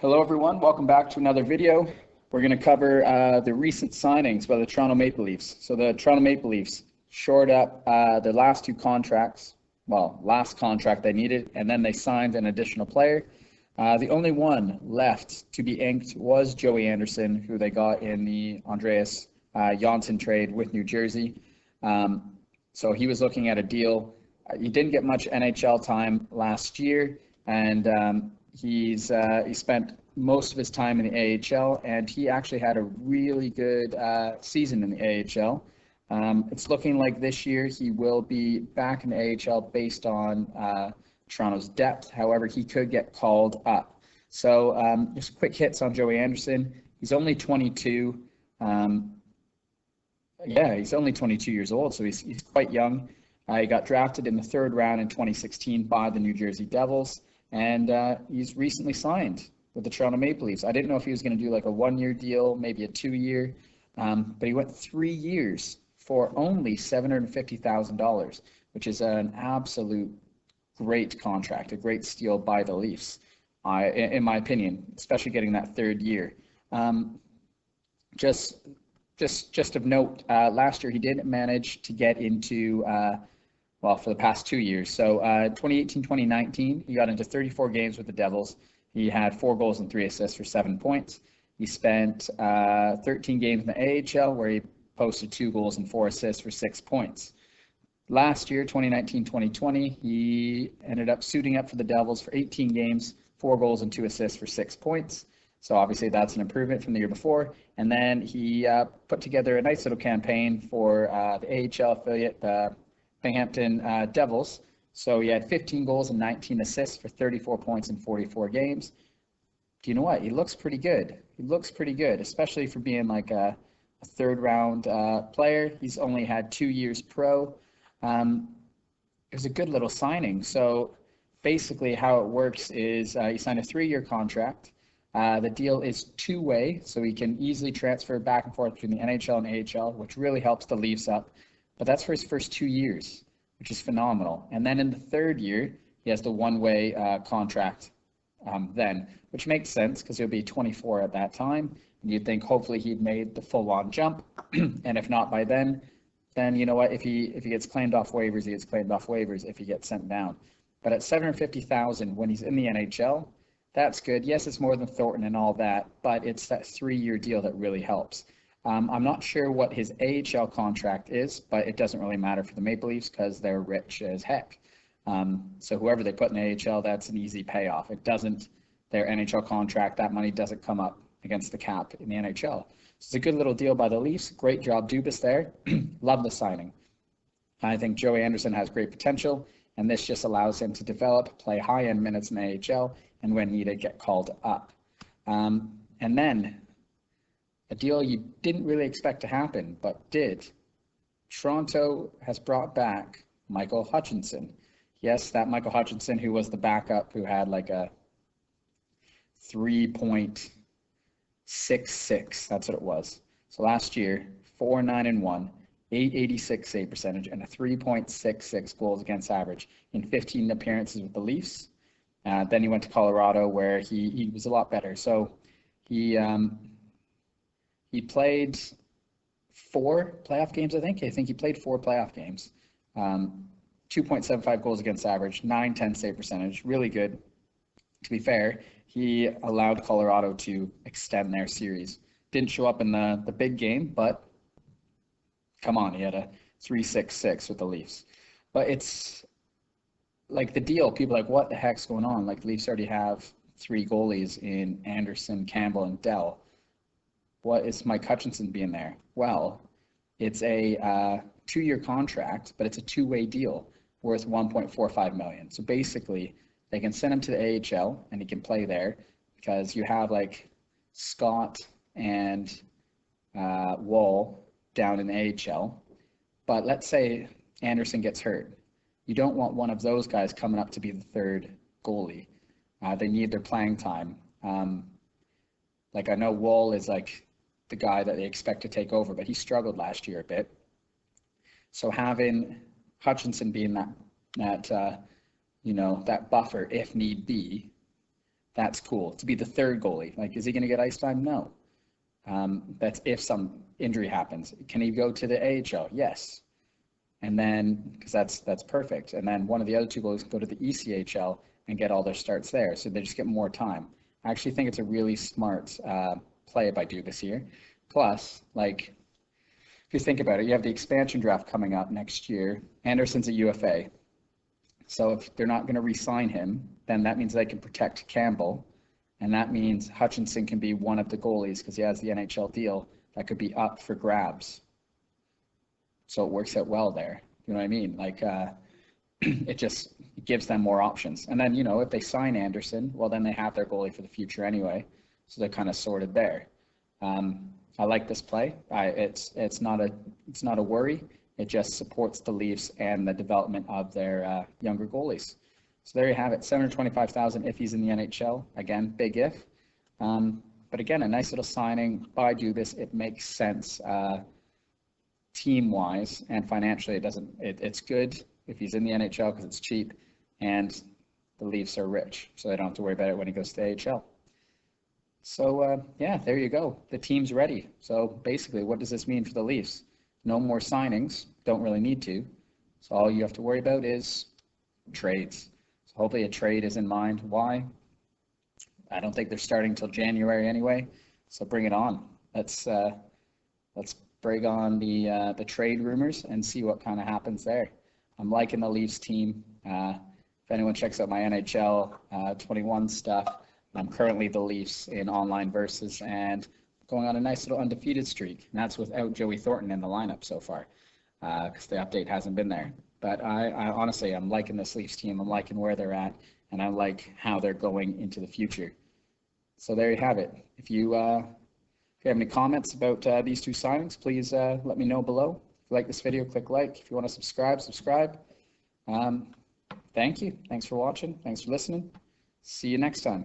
Hello everyone, welcome back to another video. We're going to cover the recent signings by the Toronto Maple Leafs. So the Toronto Maple Leafs shored up their last two contracts, well, last contract they needed, and then they signed an additional player. The only one left to be inked was Joey Anderson, who they got in the Andreas Johnsson trade with New Jersey. So he was looking at a deal. He didn't get much NHL time last year, and he spent most of his time in the AHL, and he actually had a really good season in the AHL. It's looking like this year he will be back in the AHL based on Toronto's depth. However, he could get called up. So just quick hits on Joey Anderson. He's only 22. He's only 22 years old, so he's quite young. He got drafted in the third round in 2016 by the New Jersey Devils. And he's recently signed with the Toronto Maple Leafs. I didn't know if he was going to do like a 1-year deal, maybe a 2-year, but he went 3 years for only $750,000, which is an absolute great contract, a great steal by the Leafs, in my opinion, especially getting that third year. Just of note, last year he didn't manage to get into for the past 2 years. So 2018-2019, he got into 34 games with the Devils. He had 4 goals and 3 assists for 7 points. He spent 13 games in the AHL where he posted 2 goals and 4 assists for 6 points. Last year, 2019-2020, he ended up suiting up for the Devils for 18 games, 4 goals and 2 assists for 6 points. So obviously that's an improvement from the year before. And then he put together a nice little campaign for the AHL affiliate, Binghamton Devils. So he had 15 goals and 19 assists for 34 points in 44 games. Do you know what? He looks pretty good. He looks pretty good, especially for being like a third-round player. He's only had 2 years pro. It was a good little signing. So basically how it works is he signed a 3-year contract. The deal is two-way, so he can easily transfer back and forth between the NHL and AHL, which really helps the Leafs up. But that's for his first 2 years, which is phenomenal. And then in the third year, he has the one-way contract then, which makes sense because he'll be 24 at that time. And you'd think hopefully he'd made the full-on jump. And if not by then you know what? If he gets claimed off waivers, he gets claimed off waivers if he gets sent down. But at $750,000 when he's in the NHL, that's good. Yes, it's more than Thornton and all that, but it's that 3-year deal that really helps. I'm not sure what his AHL contract is, but it doesn't really matter for the Maple Leafs because they're rich as heck. So whoever they put in the AHL, that's an easy payoff. It doesn't, their NHL contract, that money doesn't come up against the cap in the NHL. So it's a good little deal by the Leafs. Great job, Dubas there. Love the signing. I think Joey Anderson has great potential, and this just allows him to develop, play high-end minutes in the AHL, and when needed, get called up. And then a deal you didn't really expect to happen, but did. Toronto has brought back Michael Hutchinson. Yes, that Michael Hutchinson who was the backup, who had like a 3.66, that's what it was. So last year, 4-9-1, 886 save percentage, and a 3.66 goals against average in 15 appearances with the Leafs. Then he went to Colorado where he was a lot better. So he played 4 playoff games, I think. I think he played 4 playoff games. 2.75 goals against average, 910 save percentage, really good. To be fair, he allowed Colorado to extend their series. Didn't show up in the big game, but come on, he had a 3.66 with the Leafs. But it's like the deal, people are like, what the heck's going on? Like the Leafs already have 3 goalies in Anderson, Campbell, and Dell. What is Mike Hutchinson being there? Well, it's a 2-year contract, but it's a 2-way deal worth $1.45 million. So basically, they can send him to the AHL and he can play there because you have like Scott and Wall down in the AHL. But let's say Anderson gets hurt. You don't want one of those guys coming up to be the third goalie. They need their playing time. Like I know Wall is like the guy that they expect to take over, but he struggled last year a bit. So having Hutchinson being that buffer if need be that's cool. To be the third goalie, like, is he going to get ice time? No. That's if some injury happens. Can he go to the AHL? Yes. And then, because that's perfect. And then one of the other two goalies can go to the ECHL and get all their starts there. So they just get more time. I actually think it's a really smart play by Dubas here. Plus, like, if you think about it, you have the expansion draft coming up next year. Anderson's a UFA. So if they're not going to re-sign him, then that means they can protect Campbell. And that means Hutchinson can be one of the goalies because he has the NHL deal that could be up for grabs. So it works out well there. You know what I mean? Like, it just gives them more options. And then, if they sign Anderson, well, then they have their goalie for the future anyway. So they're kind of sorted there. I like this play. It's not a worry. It just supports the Leafs and the development of their younger goalies. So there you have it. $725,000 if he's in the NHL. Again, big if. But again, a nice little signing by Dubas. It makes sense team-wise and financially. It's good if he's in the NHL because it's cheap, and the Leafs are rich, so they don't have to worry about it when he goes to the AHL. So yeah, there you go. The team's ready. So basically, what does this mean for the Leafs? No more signings. Don't really need to. So all you have to worry about is trades. So hopefully a trade is in mind. Why? I don't think they're starting till January anyway. So bring it on. Let's bring on the trade rumors and see what kind of happens there. I'm liking the Leafs team. If anyone checks out my NHL 21 stuff, I'm currently the Leafs in online versus and going on a nice little undefeated streak. And that's without Joey Thornton in the lineup so far because the update hasn't been there. But I honestly, I'm liking this Leafs team. I'm liking where they're at, and I like how they're going into the future. So there you have it. If you have any comments about these two signings, please let me know below. If you like this video, click like. If you want to subscribe. Thank you. Thanks for watching. Thanks for listening. See you next time.